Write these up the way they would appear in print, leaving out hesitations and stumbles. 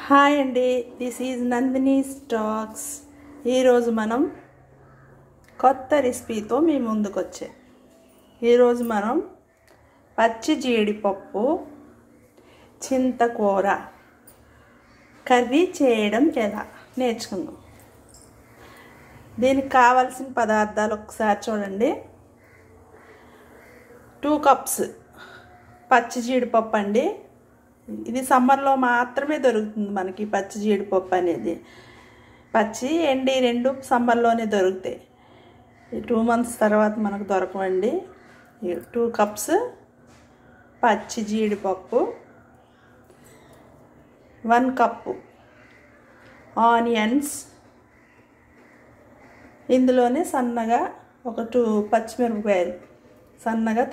Hi అండి, this is Nandini stocks. ఈరోజు మనం కొత్త రెసిపీతో మీ ముందుకు వచ్చాం. ఈరోజు మనం పచ్చి జీడిపప్పు చింతకూర కర్రీ చేయడం ఎలా నేర్చుకుందాం. దీనికి కావాల్సిన పదార్థాలు ఒకసారి చూడండి. 2 కప్స్ పచ్చి జీడిపప్పు అండి. ఇది సమ్మర్లో మాత్రమే దొరుకుతుంది మనకి పచ్చి జీడిపప్పు అనేది. పచ్చి ఎండి రెండు సమ్మర్లోనే దొరుకుతాయి. 2 months తర్వాత మనకు దొరకవండి. 2 కప్స్ పచ్చి జీడిపప్పు, 1 కప్పు ఆనియన్స్, ఇందులోనే సన్నగా ఒక 2 పచ్చిమిరపకాయలు సన్నగా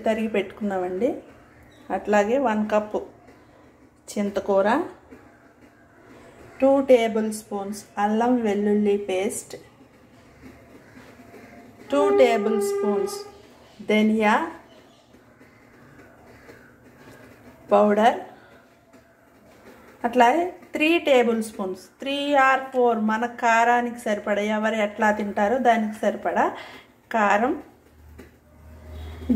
తరిగి పెట్టుకున్నామండి. అట్లాగే 1 కప్పు చింతకూర, 2 tablespoons అల్లం వెల్లుల్లి పేస్ట్, 2 tablespoons ధనియా పౌడర్, అట్లాగే 3 tablespoons 3 or 4 మన కారానికి సరిపడా, ఎవరు ఎట్లా తింటారో దానికి సరిపడా కారం,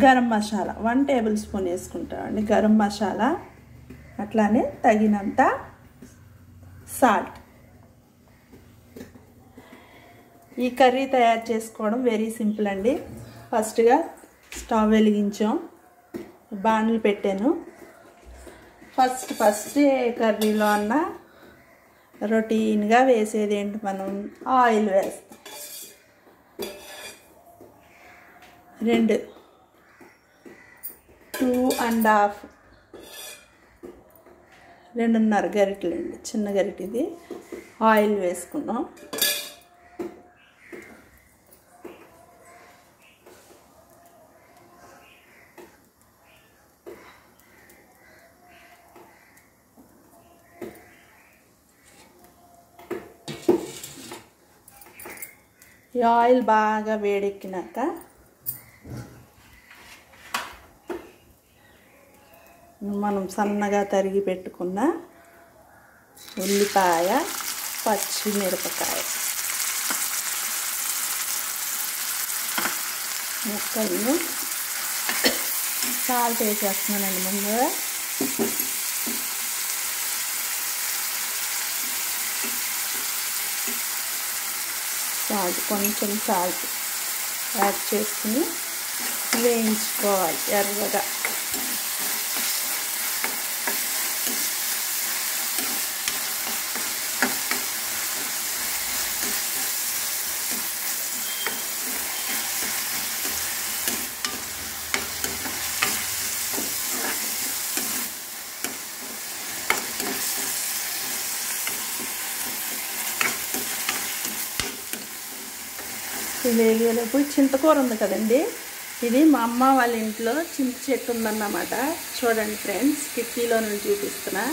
గరం మసాలా 1 tablespoon వేసుకుంటామండి గరం మసాలా, అట్లానే తగినంత సాల్ట్. ఈ కర్రీ తయారు చేసుకోవడం వెరీ సింపుల్ అండి. ఫస్ట్గా స్టవ్ వెలిగించాం, బాణలు పెట్టాను. ఫస్ట్ ఏ కర్రీలో అన్నా రొటీన్గా వేసేది ఏంటి, మనం ఆయిల్ వేస్తాం. 2.5 గరిటెలు అండి, చిన్న గరిటె ఇది. ఆయిల్ వేసుకున్నాం. ఈ ఆయిల్ బాగా వేడెక్కినాక మనం సన్నగా తరిగి పెట్టుకున్న ఉల్లిపాయ, పచ్చిమిరపకాయ ముక్కలను సాల్ట్ వేసేస్తున్నానండి ముందుగా. కొంచెం సాల్ట్ యాడ్ చేసుకుని వేయించుకోవాలి ఎర్రగా. వేగేటప్పుడు చింతకూర ఉంది కదండి, ఇది మా అమ్మ వాళ్ళ ఇంట్లో చింత చెట్టు ఉందన్నమాట. చూడండి ఫ్రెండ్స్, కిటికీలో నుండి చూపిస్తున్నా.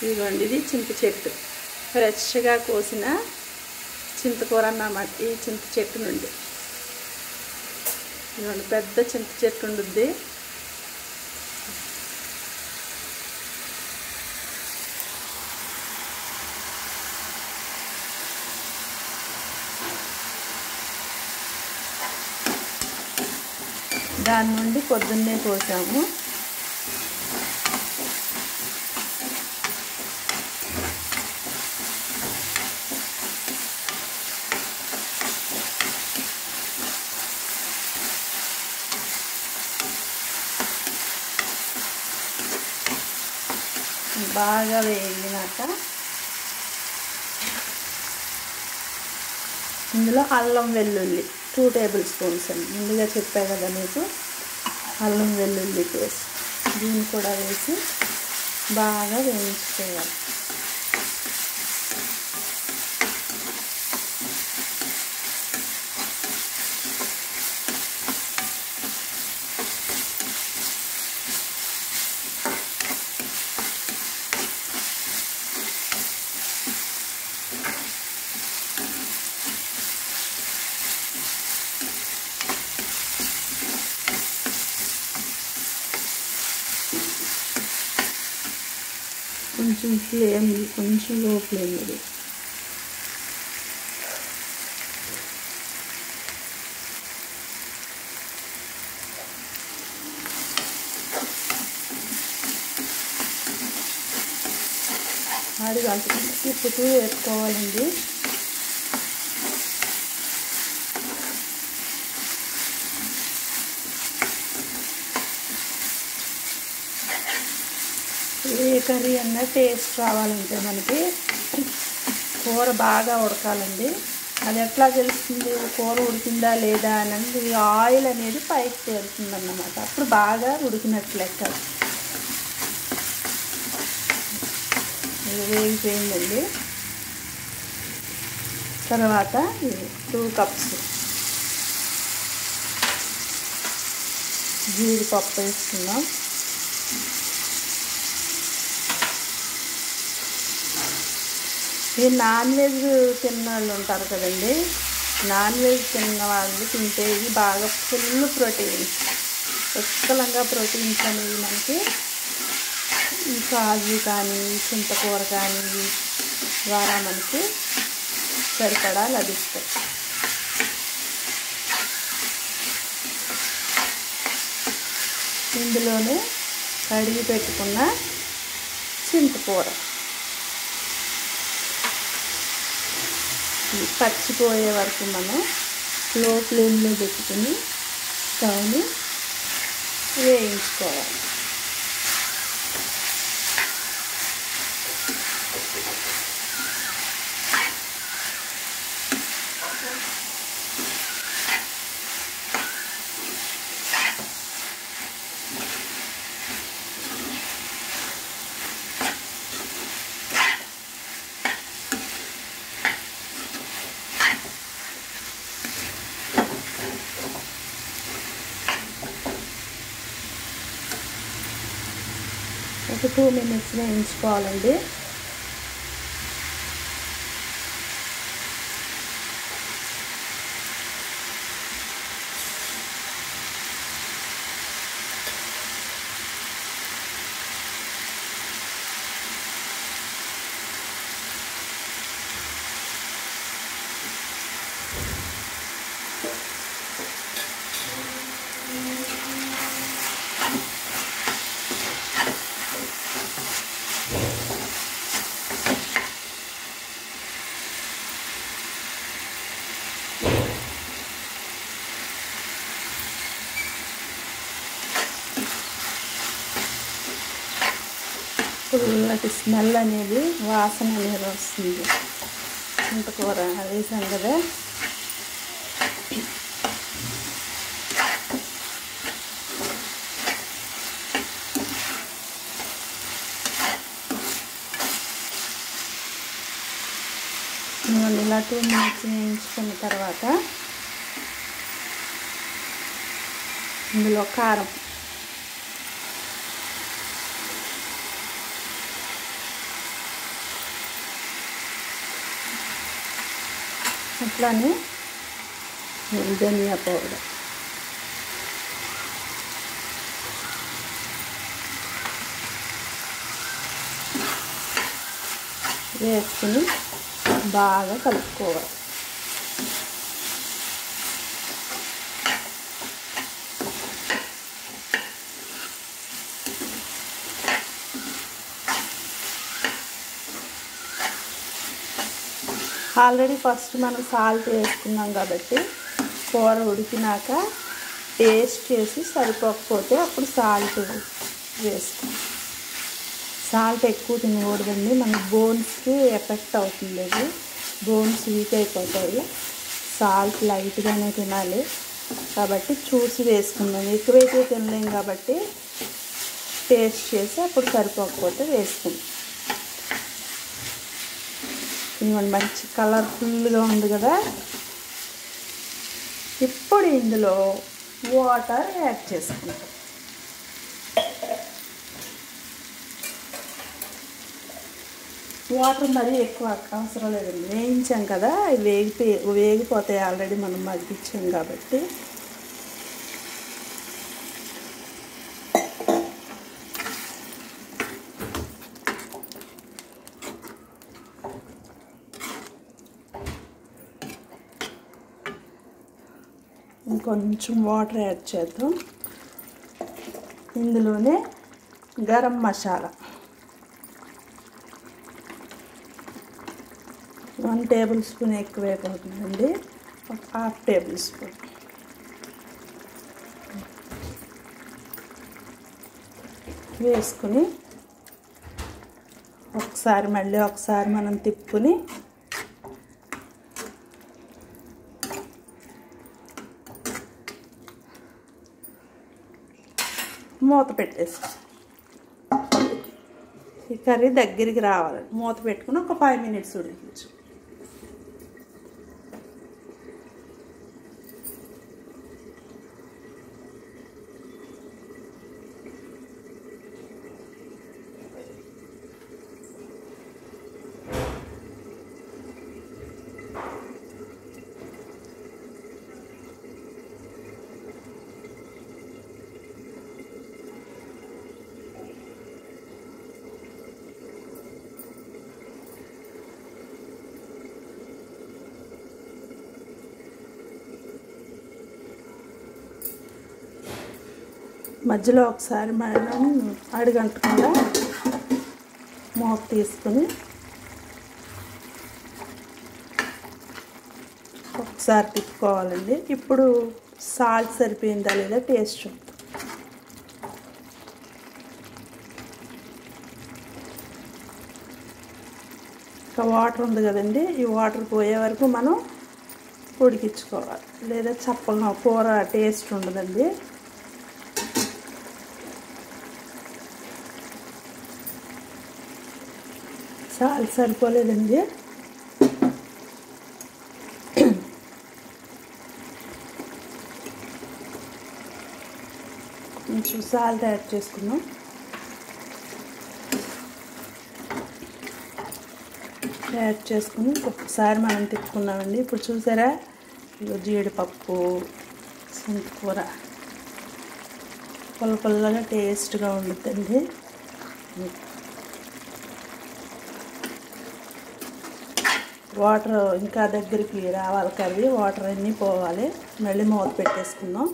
ఇదిగోండి, ఇది చింత చెట్టు, ఫ్రెష్గా కోసిన చింతకూర అన్నమాట. ఈ చింత చెట్టు నుండి ఇదిగోండి, పెద్ద చింత చెట్టు ఉండుద్ది. దాని నుండి పొద్దున్నే కోసాము. బాగా వేగినాక ఇందులో అల్లం వెల్లుల్లి 2 tablespoons అండి. ముందుగా చెప్పా కదా మీకు, అల్లం వెల్లుల్లి పేస్ట్, దీన్ని కూడా వేసి బాగా వేయించుకోవాలి. కొంచెం ఫ్లేమ్ కొంచెం లో ఫ్లేమ్ ఇది. ఆడి కలుపుకుంటే తిప్పుతూ వేసుకోవాలండి. ఏ కర్రీ అన్నా టేస్ట్ రావాలంటే మనకి కూర బాగా ఉడకాలండి. అది ఎట్లా తెలుస్తుంది కూర ఉడికిందా లేదా అనేది? ఆయిల్ అనేది పైకి తేలుతుంది అన్నమాట. అప్పుడు బాగా ఉడికినట్లు లెక్క. వేగిపోయిందండి. తర్వాత 2 కప్స్ జీడిపప్పు వేసుకుందాం. ఈ నాన్ వెజ్ తిన్న వాళ్ళు ఉంటారు కదండి, నాన్ వెజ్ తిన్న వాళ్ళు తింటే ఇది బాగా ఫుల్ ప్రోటీన్స్, పుష్కలంగా ప్రోటీన్స్ అనేవి మనకి ఈ కాజు కానీ చింతకూర కానీ ద్వారా మనకి సరిపడా లభిస్తాయి. ఇందులోనే కడిగి పెట్టుకున్న చింతకూర పచ్చిపోయే వరకు మనం లో ఫ్లేమ్లో పెట్టుకుని స్టవ్ని వేయించుకోవాలి. ఒక 2 minutes వేయించుకోవాలండి. పుల్లటి స్మెల్ అనేది, వాసన అనేది వస్తుంది. చింతకూర వేసాం కదా, ఇలా 2 minutes వేయించుకున్న తర్వాత ఇందులో కారం, అట్లానే ధనియా పౌడర్, వేసుకుని బాగా కలుపుకోవాలి. ఆల్రెడీ ఫస్ట్ మనం సాల్ట్ వేసుకున్నాం కాబట్టి కూర ఉడికినాక టేస్ట్ చేసి సరిపోకపోతే అప్పుడు సాల్ట్ వేసుకోండి. సాల్ట్ ఎక్కువ తినకూడదండి, మన బోన్స్కి ఎఫెక్ట్ అవుతుంది. అది బోన్స్ వీక్ అయిపోతాయి. సాల్ట్ లైట్గానే తినాలి కాబట్టి చూసి వేసుకుందాం. ఎక్కువైతే తినలేం కాబట్టి టేస్ట్ చేసి అప్పుడు సరిపోకపోతే వేసుకుందాం. ఇవన్నీ మంచి కలర్ఫుల్గా ఉంది కదా. ఇప్పుడు ఇందులో వాటర్ యాడ్ చేసుకుంటాం. వాటర్ మరీ ఎక్కువ అవసరం లేదండి, వేయించాం కదా, వేగిపోతాయి. ఆల్రెడీ మనం మగ్గించాం కాబట్టి ఇంకొంచెం వాటర్ యాడ్ చేద్దాం. ఇందులోనే గరం మసాలా 1 టేబుల్ స్పూన్ ఎక్కువ అయిపోతుందండి, ఒక 1/2 టేబుల్ స్పూన్. వేసుకుని మళ్ళీ ఒకసారి మనం తిప్పుకుని మూత పెట్టేసి ఈ కర్రీ దగ్గరికి రావాలి. మూత పెట్టుకుని ఒక 5 మినిట్స్ ఉడికించు. మధ్యలో ఒకసారి మనం అడుగంటకుండా మూత తీసుకుని ఒకసారి తిప్పుకోవాలండి. ఇప్పుడు సాల్ట్ సరిపోయిందా లేదా టేస్ట్ చూద్దాం. ఇంకా వాటర్ ఉంది కదండి, ఈ వాటర్ పోయే వరకు మనం ఉడికించుకోవాలి, లేదా చప్పగా కూర టేస్ట్ ఉండదండి. సాల్ట్ సరిపోలేదండి, కొంచెం సాల్ట్ యాడ్ చేసుకున్నాం. యాడ్ చేసుకుని ఒకసారి మనం తిప్పుకున్నామండి. ఇప్పుడు చూసారా, జీడిపప్పు కూర పుల్లగా టేస్ట్గా ఉండుద్దండి. వాటర్ ఇంకా దగ్గరికి రావాలి కర్రీ, వాటర్ అన్నీ పోవాలి. మళ్ళీ మూత పెట్టేసుకుందాం.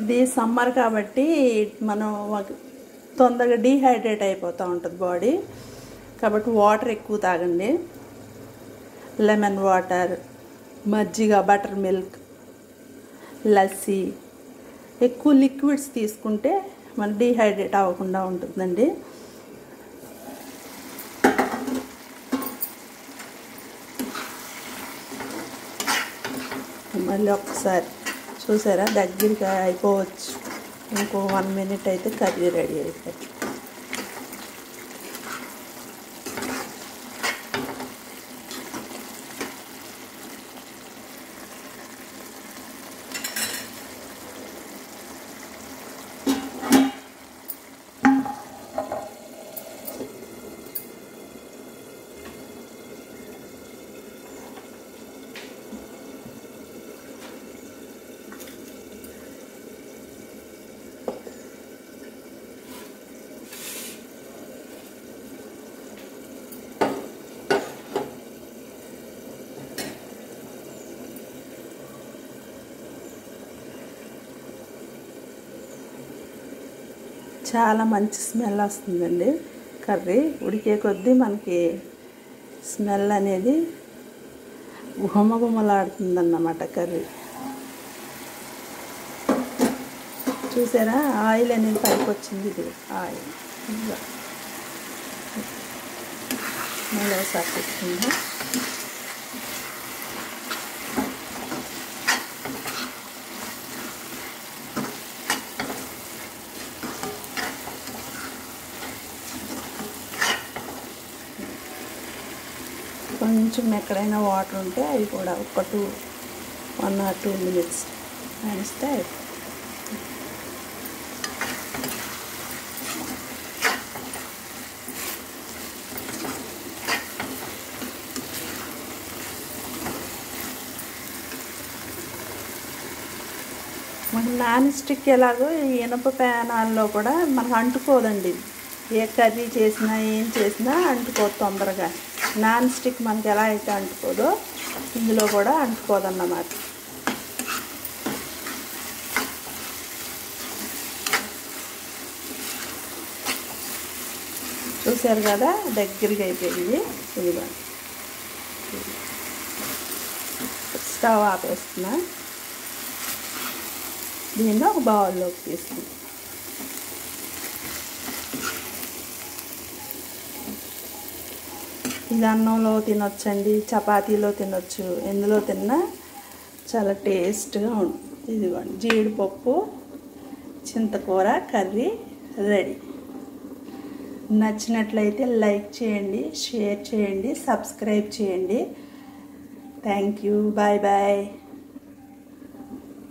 ఇది సమ్మర్ కాబట్టి మనం తొందరగా డీహైడ్రేట్ అయిపోతూ ఉంటుంది బాడీ, కాబట్టి వాటర్ ఎక్కువ తాగండి. లెమన్ వాటర్, మజ్జిగ, బటర్ మిల్క్, లస్సీ, ఎక్కువ లిక్విడ్స్ తీసుకుంటే మన డీహైడ్రేట్ అవ్వకుండా ఉంటుందండి. మళ్ళీ ఒకసారి చూసారా, దగ్గరికి అయిపోవచ్చు. ఇంకో 1 మినిట్ అయితే కర్రీ రెడీ అయిపోతుంది. చాలా మంచి స్మెల్ వస్తుందండి. కర్రీ ఉడికే కొద్దీ మనకి స్మెల్ అనేది గుమగుమలాడుతుందన్నమాట కర్రీ. చూసారా, ఆయిల్ అనేది పైకి వచ్చింది. ఇది ఆయిల్ మళ్ళీ ఒకసారి పెట్టుకుందాం. కొంచెం ఎక్కడైనా వాటర్ ఉంటే అవి కూడా ఒక 1 or 2 మినిట్స్ వేస్తే అయిపోతుంది. మనకు నాన్ స్టిక్ ఎలాగో ఈ ఇనప ప్యానాల్లో కూడా మనకు అంటుకోదండి. ఏ కర్రీ చేసినా ఏం చేసినా అంటుకోదు తొందరగా. నాన్ స్టిక్ మనకి ఎలా అయితే అంటుకోదో ఇందులో కూడా అంటుకోదన్నమాట. చూసారు కదా, దగ్గరికి అయిపోయింది. ఇదిగోండి, స్టవ్ ఆపేస్తున్నా. దీన్ని ఒక బౌల్లోకి తీసుకుంటాం. ఇది అన్నంలో తినొచ్చండి, చపాతీలో తినొచ్చు, ఎందులో తిన్నా చాలా టేస్ట్గా ఉంటుంది. ఇదిగోండి, జీడిపప్పు చింతకూర కర్రీ రెడీ. నచ్చినట్లయితే లైక్ చేయండి, షేర్ చేయండి, సబ్స్క్రైబ్ చేయండి. Thank you. Bye bye.